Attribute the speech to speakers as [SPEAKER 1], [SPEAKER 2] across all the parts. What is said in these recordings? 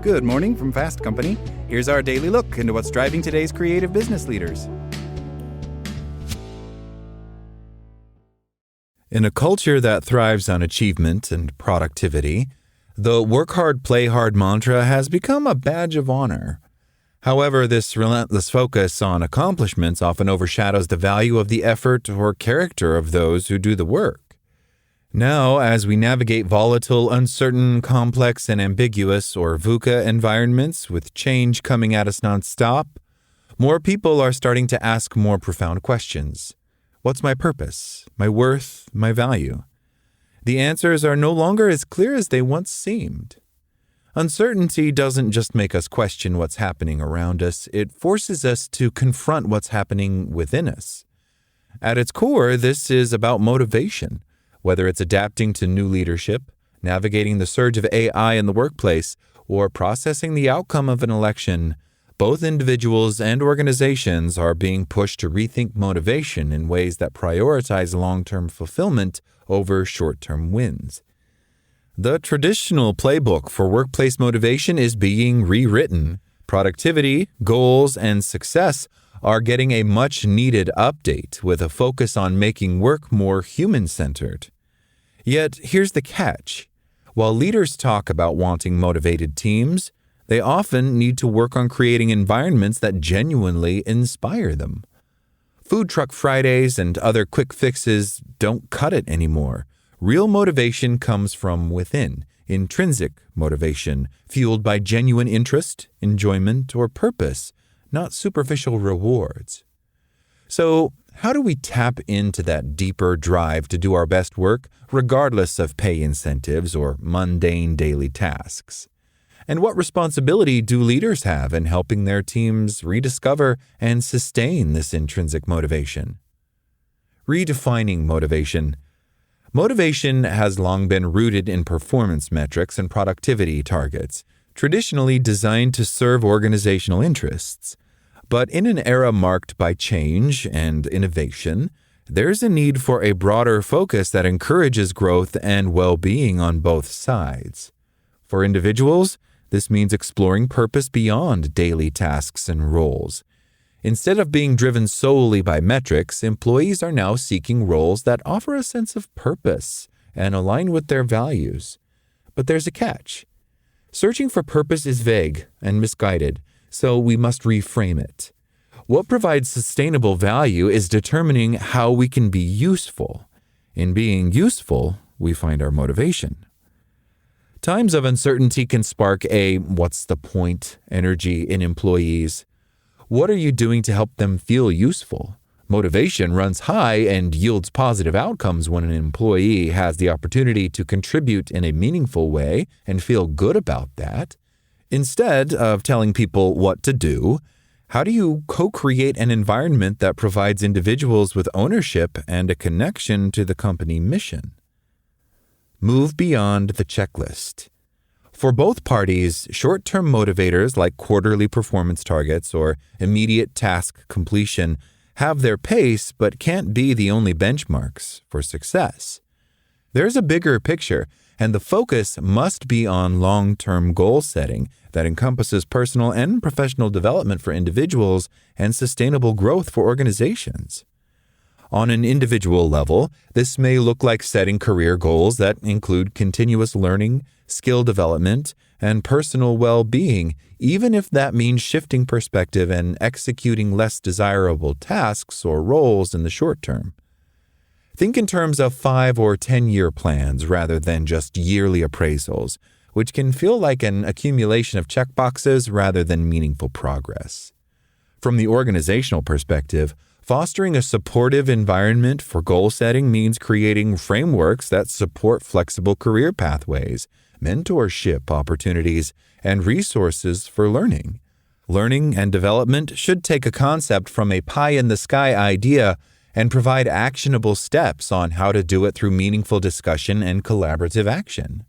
[SPEAKER 1] Good morning from Fast Company. Here's our daily look into what's driving today's creative business leaders. In a culture that thrives on achievement and productivity, the work hard, play hard mantra has become a badge of honor. However, this relentless focus on accomplishments often overshadows the value of the effort or character of those who do the work. Now, as we navigate volatile, uncertain, complex, and ambiguous or VUCA environments with change coming at us nonstop, more people are starting to ask more profound questions. What's my purpose, my worth, my value? The answers are no longer as clear as they once seemed. Uncertainty doesn't just make us question what's happening around us, it forces us to confront what's happening within us. At its core, this is about motivation. Whether it's adapting to new leadership, navigating the surge of AI in the workplace, or processing the outcome of an election, both individuals and organizations are being pushed to rethink motivation in ways that prioritize long-term fulfillment over short-term wins. The traditional playbook for workplace motivation is being rewritten. Productivity, goals, and success are getting a much-needed update with a focus on making work more human-centered. Yet, here's the catch. While leaders talk about wanting motivated teams, they often need to work on creating environments that genuinely inspire them. Food Truck Fridays and other quick fixes don't cut it anymore. Real motivation comes from within, intrinsic motivation, fueled by genuine interest, enjoyment, or purpose, not superficial rewards. So, how do we tap into that deeper drive to do our best work, regardless of pay incentives or mundane daily tasks? And what responsibility do leaders have in helping their teams rediscover and sustain this intrinsic motivation? Redefining motivation. Motivation has long been rooted in performance metrics and productivity targets, traditionally designed to serve organizational interests. But in an era marked by change and innovation, there's a need for a broader focus that encourages growth and well-being on both sides. For individuals, this means exploring purpose beyond daily tasks and roles. Instead of being driven solely by metrics, employees are now seeking roles that offer a sense of purpose and align with their values. But there's a catch. Searching for purpose is vague and misguided, so we must reframe it. What provides sustainable value is determining how we can be useful. In being useful, we find our motivation. Times of uncertainty can spark a "what's the point" energy in employees. What are you doing to help them feel useful? Motivation runs high and yields positive outcomes when an employee has the opportunity to contribute in a meaningful way and feel good about that. Instead of telling people what to do, how do you co-create an environment that provides individuals with ownership and a connection to the company mission? Move beyond the checklist. For both parties, short-term motivators like quarterly performance targets or immediate task completion have their pace but can't be the only benchmarks for success. There's a bigger picture, and the focus must be on long-term goal setting that encompasses personal and professional development for individuals and sustainable growth for organizations. On an individual level, this may look like setting career goals that include continuous learning, skill development, and personal well-being, even if that means shifting perspective and executing less desirable tasks or roles in the short term. Think in terms of 5 or 10-year plans rather than just yearly appraisals, which can feel like an accumulation of checkboxes rather than meaningful progress. From the organizational perspective, fostering a supportive environment for goal setting means creating frameworks that support flexible career pathways, mentorship opportunities, and resources for learning. Learning and development should take a concept from a pie-in-the-sky idea and provide actionable steps on how to do it through meaningful discussion and collaborative action.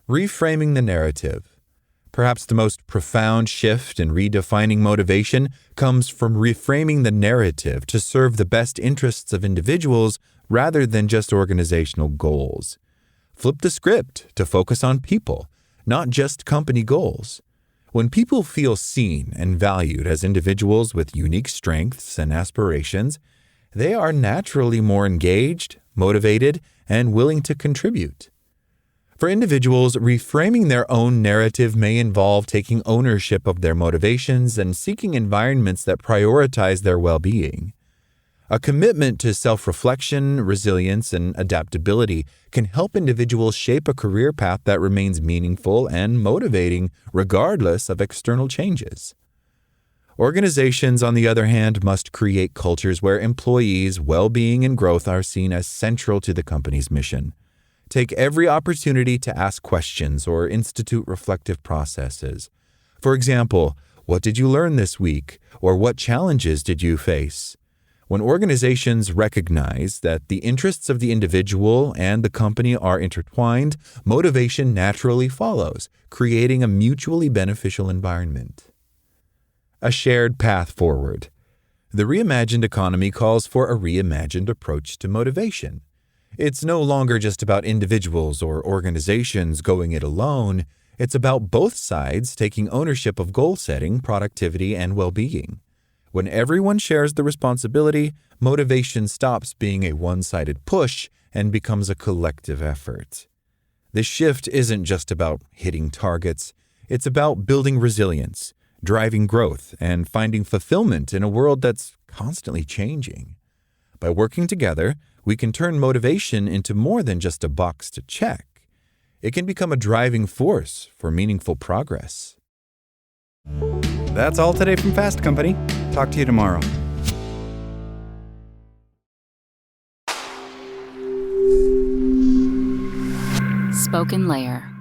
[SPEAKER 1] Reframing the narrative. Perhaps the most profound shift in redefining motivation comes from reframing the narrative to serve the best interests of individuals rather than just organizational goals. Flip the script to focus on people. not just company goals. When people feel seen and valued as individuals with unique strengths and aspirations, they are naturally more engaged, motivated, and willing to contribute. For individuals, reframing their own narrative may involve taking ownership of their motivations and seeking environments that prioritize their well-being. A commitment to self-reflection, resilience, and adaptability can help individuals shape a career path that remains meaningful and motivating regardless of external changes. Organizations, on the other hand, must create cultures where employees' well-being and growth are seen as central to the company's mission. Take every opportunity to ask questions or institute reflective processes. For example, what did you learn this week, or what challenges did you face? When organizations recognize that the interests of the individual and the company are intertwined, motivation naturally follows, creating a mutually beneficial environment. A shared path forward. The reimagined economy calls for a reimagined approach to motivation. It's no longer just about individuals or organizations going it alone. It's about both sides taking ownership of goal setting, productivity, and well-being. When everyone shares the responsibility, motivation stops being a one-sided push and becomes a collective effort. This shift isn't just about hitting targets. It's about building resilience, driving growth, and finding fulfillment in a world that's constantly changing. By working together, we can turn motivation into more than just a box to check. It can become a driving force for meaningful progress.
[SPEAKER 2] That's all today from Fast Company. Talk to you tomorrow.
[SPEAKER 3] Spoken Layer.